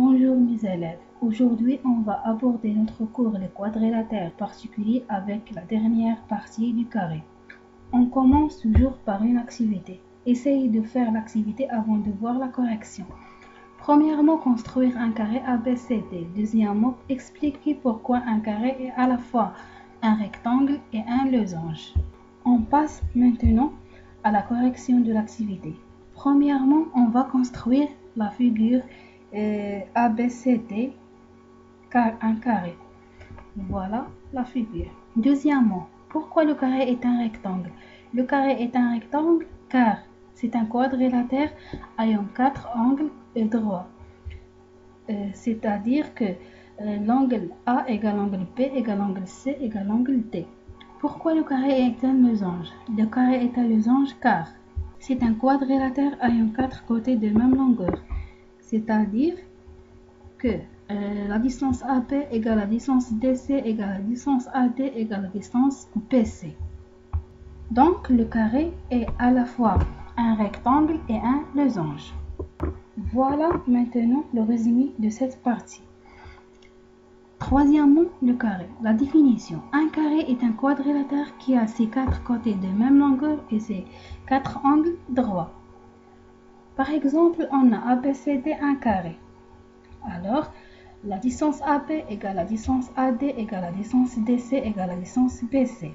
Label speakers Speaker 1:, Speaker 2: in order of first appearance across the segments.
Speaker 1: Bonjour mes élèves, aujourd'hui on va aborder notre cours les quadrilatères particuliers avec la dernière partie du carré. On commence toujours par une activité. Essayez de faire l'activité avant de voir la correction. Premièrement, construire un carré ABCD. Deuxièmement, expliquer pourquoi un carré est à la fois un rectangle et un losange. On passe maintenant à la correction de l'activité. Premièrement, on va construire la figure ABCD car un carré. Voilà la figure. Deuxièmement, pourquoi le carré est un rectangle? Le carré est un rectangle car c'est un quadrilatère ayant 4 angles droits. C'est-à-dire que l'angle A égale l'angle B égale l'angle C égale l'angle D. Pourquoi le carré est un losange? Le carré est un losange car c'est un quadrilatère ayant 4 côtés de même longueur. C'est-à-dire que la distance AB égale la distance DC égale la distance AD égale la distance BC. Donc le carré est à la fois un rectangle et un losange. Voilà maintenant le résumé de cette partie. Troisièmement, le carré. La définition. Un carré est un quadrilatère qui a ses 4 côtés de même longueur et ses 4 angles droits. Par exemple, on a ABCD un carré. Alors, la distance AB égale la distance AD égale la distance DC égale la distance BC.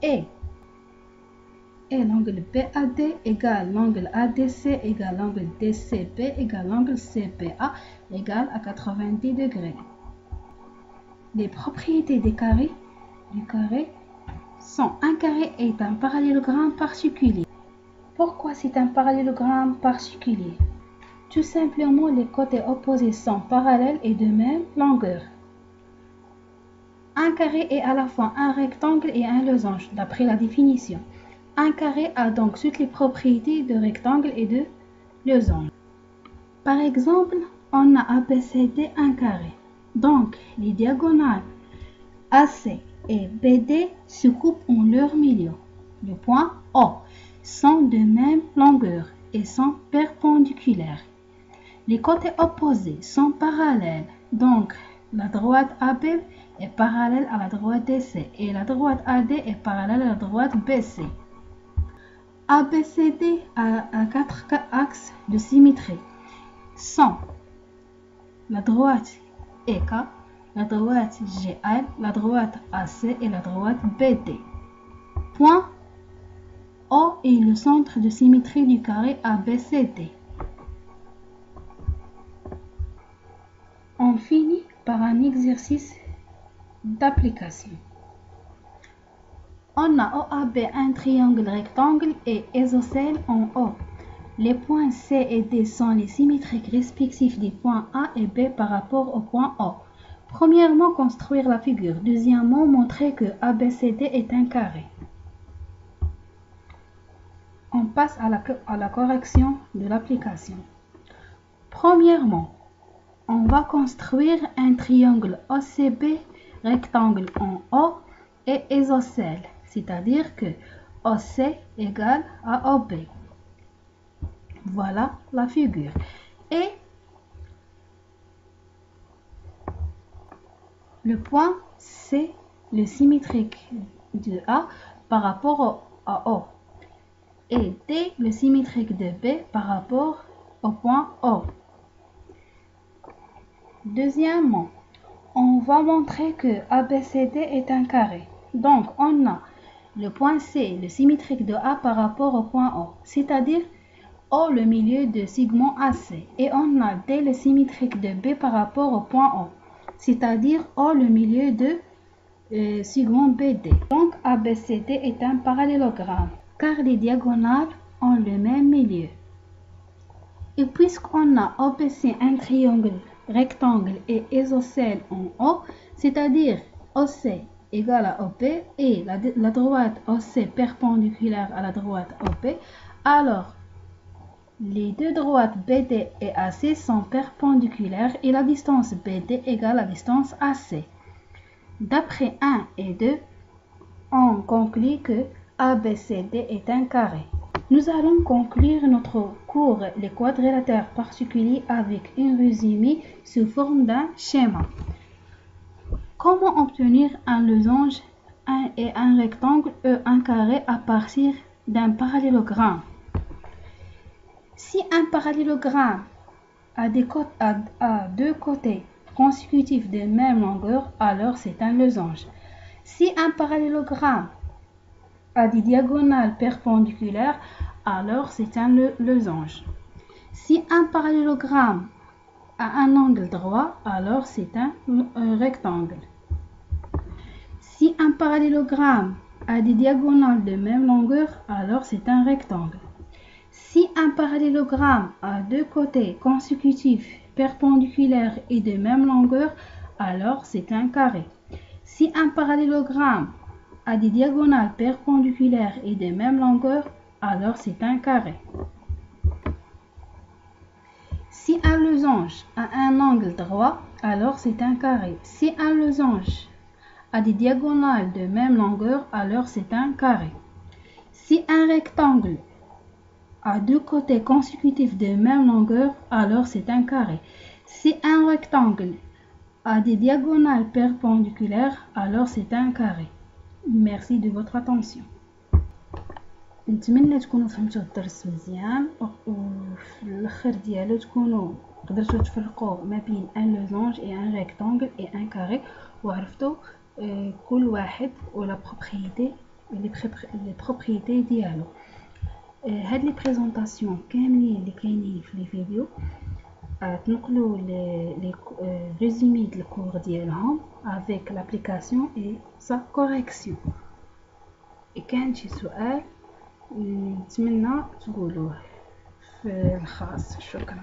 Speaker 1: Et l'angle BAD égale l'angle ADC égale l'angle DCB égale l'angle CBA égale à 90 degrés. Les propriétés du carré sont: un carré est un parallélogramme particulier. Pourquoi c'est un parallélogramme particulier? Tout simplement, les côtés opposés sont parallèles et de même longueur. Un carré est à la fois un rectangle et un losange, d'après la définition. Un carré a donc toutes les propriétés de rectangle et de losange. Par exemple, on a ABCD un carré. Donc, les diagonales AC et BD se coupent en leur milieu. Le point O sont de même longueur et sont perpendiculaires. Les côtés opposés sont parallèles, donc la droite AB est parallèle à la droite DC et la droite AD est parallèle à la droite BC. ABCD a 4 axes de symétrie sont la droite EK, la droite GL, la droite AC et la droite BD. Point O est le centre de symétrie du carré ABCD. On finit par un exercice d'application. On a OAB un triangle rectangle et isocèle en O. Les points C et D sont les symétriques respectifs des points A et B par rapport au point O. Premièrement, construire la figure. Deuxièmement, montrer que ABCD est un carré. On passe à la correction de l'application. Premièrement, on va construire un triangle OCB rectangle en O et isocèle, c'est-à-dire que OC égale à OB. Voilà la figure. Et le point C, le symétrique de A par rapport à O. Et D, le symétrique de B par rapport au point O. Deuxièmement, on va montrer que ABCD est un carré. Donc, on a le point C, le symétrique de A par rapport au point O, c'est-à-dire O le milieu de segment AC. Et on a D le symétrique de B par rapport au point O, c'est-à-dire O le milieu de segment BD. Donc, ABCD est un parallélogramme, car les diagonales ont le même milieu. Et puisqu'on a OBC un triangle rectangle et isocèle en O, c'est-à-dire OC égale à OP et la droite OC perpendiculaire à la droite OP, alors les deux droites BD et AC sont perpendiculaires et la distance BD égale la distance AC. D'après 1 et 2, on conclut que ABCD est un carré. Nous allons conclure notre cours les quadrilatères particuliers avec un résumé sous forme d'un schéma. Comment obtenir un losange et un rectangle et un carré à partir d'un parallélogramme? Si un parallélogramme a deux côtés consécutifs de même longueur, alors c'est un losange. Si un parallélogramme a des diagonales perpendiculaires, alors c'est un losange. Si un parallélogramme a un angle droit, alors c'est un rectangle. Si un parallélogramme a des diagonales de même longueur, alors c'est un rectangle. Si un parallélogramme a deux côtés consécutifs, perpendiculaires et de même longueur, alors c'est un carré. Si un parallélogramme a des diagonales perpendiculaires et de même longueur, alors c'est un carré. Si un losange a un angle droit, alors c'est un carré. Si un losange a des diagonales de même longueur, alors c'est un carré. Si un rectangle a deux côtés consécutifs de même longueur, alors c'est un carré. Si un rectangle a des diagonales perpendiculaires, alors c'est un carré. Merci de votre attention. نتمنى تكونوا فهمتوا الدرس مزيان وفي الاخر ديالو تكونوا قدرتوا تفرقوا ما بين ان لوزونج اي ان ريكتانجل اي ان كاري وعرفتوا كل واحد ولا بروبريتي لي بروبريتي ديالو. هاد لي بريزونطاسيون كاملين اللي كاينين في لي فيديو تنقلوا لي ريزومي د الكور ديالهم avec l'application et sa correction. كان شي سؤال نتمنى تقولوه في الخاص. شكرا.